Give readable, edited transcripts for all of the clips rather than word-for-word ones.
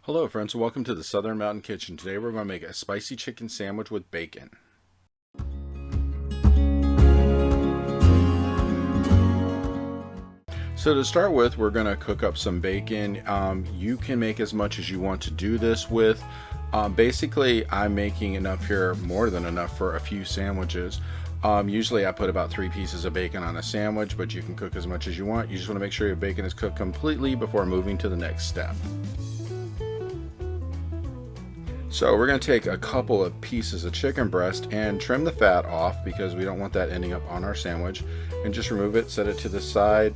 Hello friends, welcome to the Southern Mountain Kitchen. Today we're going to make a spicy chicken sandwich with bacon. So to start with, we're going to cook up some bacon. You can make as much as you want to do this with. Basically, I'm making enough here, more than enough for a few sandwiches. Usually I put about 3 pieces of bacon on a sandwich, but you can cook as much as you want. You just want to make sure your bacon is cooked completely before moving to the next step. So we're going to take a couple of pieces of chicken breast and trim the fat off because we don't want that ending up on our sandwich, and just remove it, set it to the side,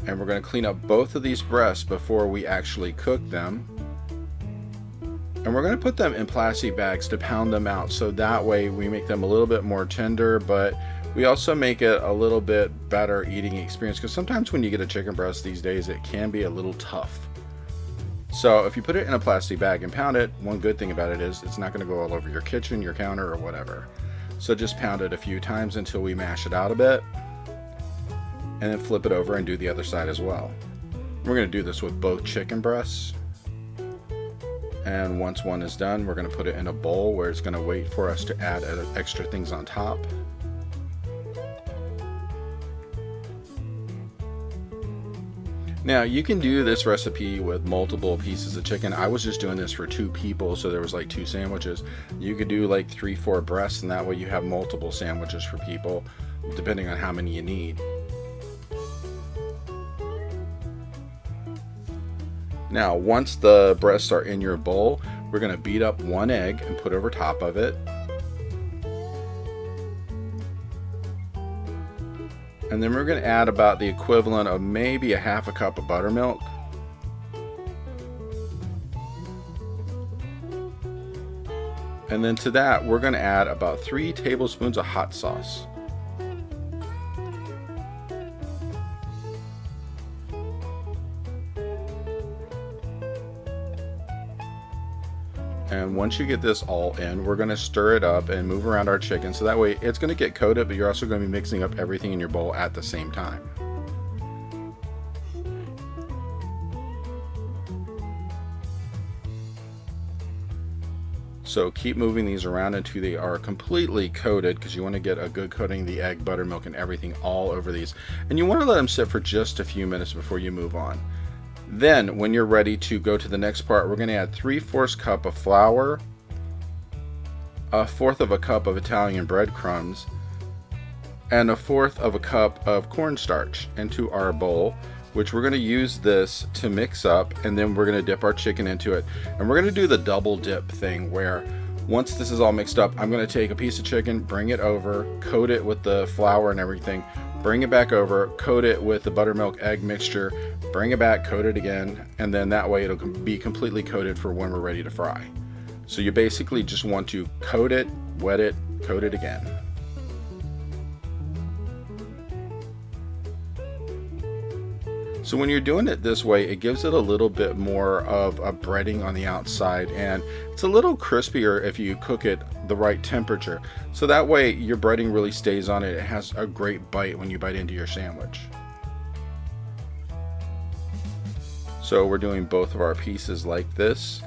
and we're going to clean up both of these breasts before we actually cook them. And we're going to put them in plastic bags to pound them out, so that way we make them a little bit more tender, but we also make it a little bit better eating experience, because sometimes when you get a chicken breast these days it can be a little tough. So if you put it in a plastic bag and pound it, one good thing about it is it's not going to go all over your kitchen, your counter, or whatever. So just pound it a few times until we mash it out a bit, and then flip it over and do the other side as well. We're going to do this with both chicken breasts. And once one is done, we're going to put it in a bowl where it's going to wait for us to add extra things on top. Now you can do this recipe with multiple pieces of chicken. I was just doing this for 2 people, so there was like 2 sandwiches. You could do like 3-4 breasts, and that way you have multiple sandwiches for people, depending on how many you need. Now once the breasts are in your bowl, we're going to beat up 1 egg and put over top of it. And then we're going to add about the equivalent of maybe a half a cup of buttermilk. And then to that, we're going to add about 3 tablespoons of hot sauce. And once you get this all in, we're going to stir it up and move around our chicken, so that way it's going to get coated, but you're also going to be mixing up everything in your bowl at the same time. So keep moving these around until they are completely coated, because you want to get a good coating of the egg, buttermilk, and everything all over these. And you want to let them sit for just a few minutes before you move on. Then when you're ready to go to the next part, we're going to add 3/4 cup of flour, 1/4 of a cup of Italian breadcrumbs, and 1/4 of a cup of cornstarch into our bowl, which we're going to use this to mix up, and then we're going to dip our chicken into it. And we're going to do the double dip thing, where once this is all mixed up, I'm going to take a piece of chicken, bring it over, coat it with the flour and everything, bring it back over, coat it with the buttermilk egg mixture, bring it back, coat it again, and then that way it'll be completely coated for when we're ready to fry. So you basically just want to coat it, wet it, coat it again. So when you're doing it this way, it gives it a little bit more of a breading on the outside, and it's a little crispier if you cook it the right temperature. So that way your breading really stays on it. It has a great bite when you bite into your sandwich. So we're doing both of our pieces like this.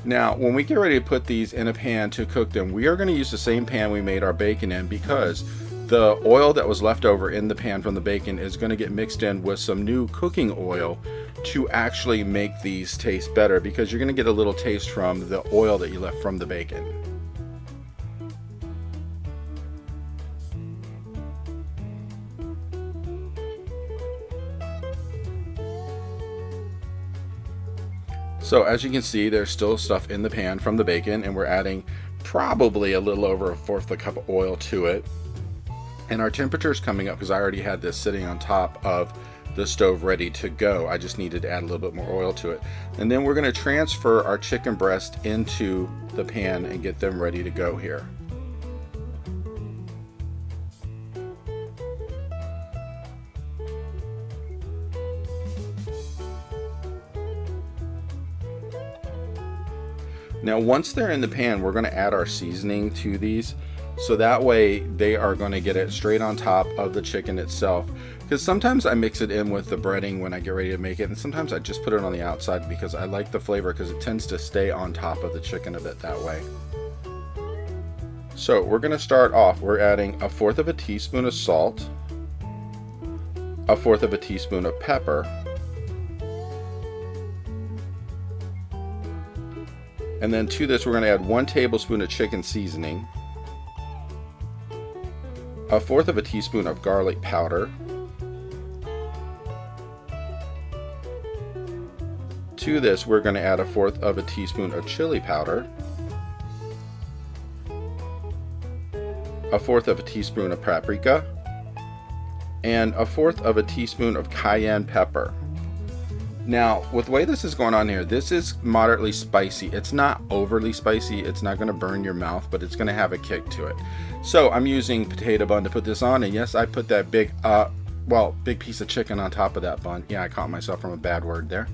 Now when we get ready to put these in a pan to cook them, we are going to use the same pan we made our bacon in, because the oil that was left over in the pan from the bacon is going to get mixed in with some new cooking oil to actually make these taste better, because you're going to get a little taste from the oil that you left from the bacon. So as you can see, there's still stuff in the pan from the bacon, and we're adding probably a little over 1/4 cup of oil to it. And our temperature is coming up because I already had this sitting on top of the stove ready to go. I just needed to add a little bit more oil to it. And then we're going to transfer our chicken breast into the pan and get them ready to go here. Now once they're in the pan, we're going to add our seasoning to these. So that way they are going to get it straight on top of the chicken itself. Because sometimes I mix it in with the breading when I get ready to make it, and sometimes I just put it on the outside because I like the flavor, because it tends to stay on top of the chicken a bit that way. So we're going to start off, we're adding 1/4 teaspoon of salt, 1/4 teaspoon of pepper, and then to this we're going to add 1 tablespoon of chicken seasoning, 1/4 teaspoon of garlic powder, to this we're going to add 1/4 teaspoon of chili powder, 1/4 teaspoon of paprika, and 1/4 teaspoon of cayenne pepper. Now, with the way this is going on here, this is moderately spicy. It's not overly spicy. It's not going to burn your mouth, but it's going to have a kick to it. So I'm using potato bun to put this on, and yes, I put that big piece of chicken on top of that bun. Yeah, I caught myself from a bad word there.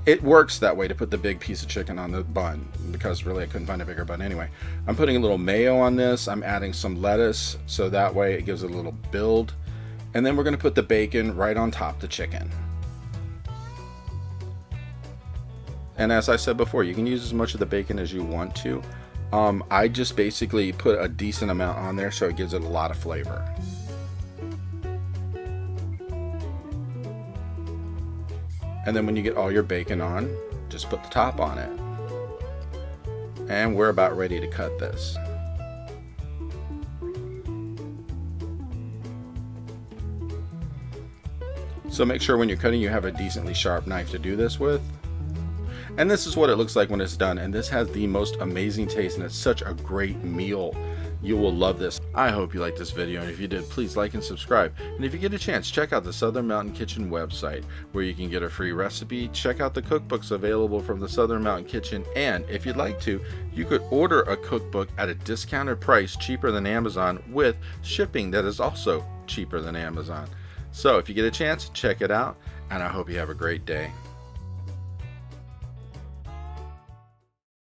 It works that way to put the big piece of chicken on the bun, because really I couldn't find a bigger bun anyway. I'm putting a little mayo on this. I'm adding some lettuce, so that way it gives it a little build. And then we're going to put the bacon right on top of the chicken. And as I said before, you can use as much of the bacon as you want to. I just basically put a decent amount on there so it gives it a lot of flavor. And then when you get all your bacon on, just put the top on it. And we're about ready to cut this. So make sure when you're cutting you have a decently sharp knife to do this with. And this is what it looks like when it's done, and this has the most amazing taste, and it's such a great meal. You will love this. I hope you liked this video, and if you did, please like and subscribe. And if you get a chance, check out the Southern Mountain Kitchen website, where you can get a free recipe, check out the cookbooks available from the Southern Mountain Kitchen, and if you'd like to, you could order a cookbook at a discounted price, cheaper than Amazon, with shipping that is also cheaper than Amazon. So if you get a chance, check it out, and I hope you have a great day.